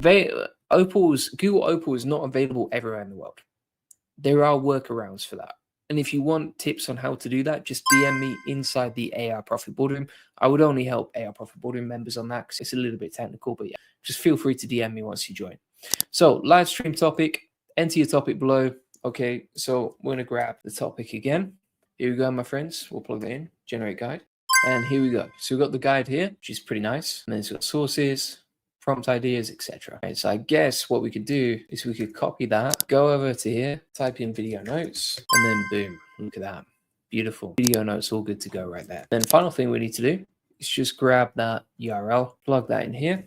Google Opal is not available everywhere in the world. There are workarounds for that. And if you want tips on how to do that, just DM me inside the AI Profit Boardroom. I would only help AI Profit Boardroom members on that because it's a little bit technical, but yeah, just feel free to DM me once you join. So live stream topic, enter your topic below. Okay, so we're gonna grab the topic again. Here we go, my friends. We'll plug that in, generate guide. And here we go. So we've got the guide here, which is pretty nice. And then it's got sources, prompt ideas, etc. Right, so I guess what we could do is we could copy that, go over to here, type in video notes, and then boom, look at that. Beautiful. Video notes all good to go right there. Then final thing we need to do is just grab that URL, plug that in here,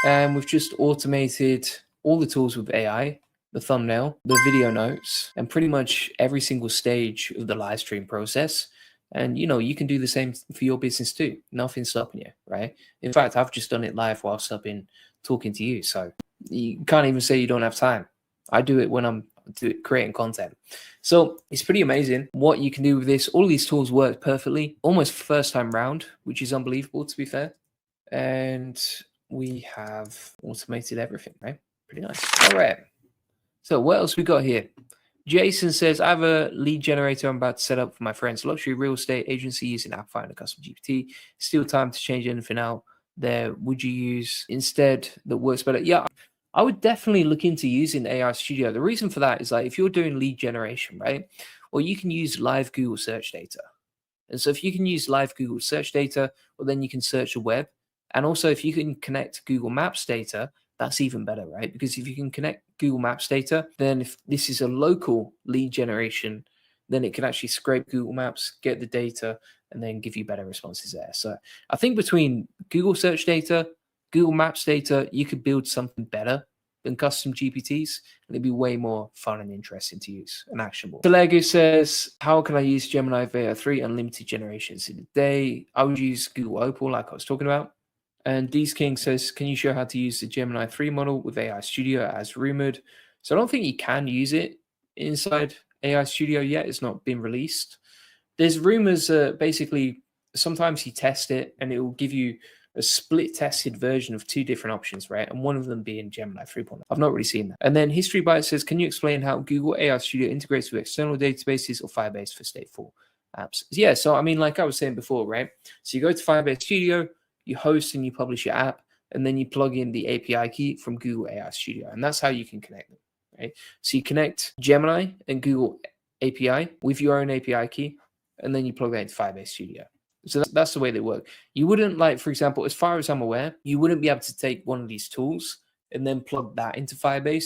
and we've just automated all the tools with AI, the thumbnail, the video notes, and pretty much every single stage of the live stream process. And you can do the same for your business too. Nothing's stopping you, right? In fact, I've just done it live whilst I've been talking to you. So you can't even say you don't have time. I do it when I'm creating content. So it's pretty amazing what you can do with this. All these tools work perfectly, almost first time round, which is unbelievable to be fair. And we have automated everything, right? Pretty nice. All right. So what else we got here? Jason says, I have a lead generator I'm about to set up for my friend's luxury real estate agency using App Finder Custom GPT. Still time to change anything out there. Would you use instead that works better? Yeah, I would definitely look into using AI Studio. The reason for that is like if you're doing lead generation, right? Well, you can use live Google search data. And so if you can use live Google search data, well, then you can search the web. And also if you can connect Google Maps data, that's even better, right? Because if you can connect Google Maps data, then if this is a local lead generation, then it can actually scrape Google Maps, get the data, and then give you better responses there. So I think between Google search data, Google Maps data, you could build something better than custom GPTs, and it'd be way more fun and interesting to use and actionable. Telego says, how can I use Gemini VO3 unlimited generations in a day? I would use Google Opal like I was talking about. And Dees King says, can you show how to use the Gemini 3 model with AI Studio as rumored? So I don't think you can use it inside AI Studio yet. It's not been released. There's rumors, basically, sometimes you test it and it will give you a split tested version of two different options, right? And one of them being Gemini 3.0. I've not really seen that. And then History Byte says, can you explain how Google AI Studio integrates with external databases or Firebase for stateful apps? Yeah, so I mean, like I was saying before, right? So you go to Firebase Studio, you host and you publish your app, and then you plug in the API key from Google AI Studio. And that's how you can connect them, right? So you connect Gemini and Google API with your own API key, and then you plug that into Firebase Studio. So that's the way they work. You wouldn't, like, for example, as far as I'm aware, you wouldn't be able to take one of these tools and then plug that into Firebase.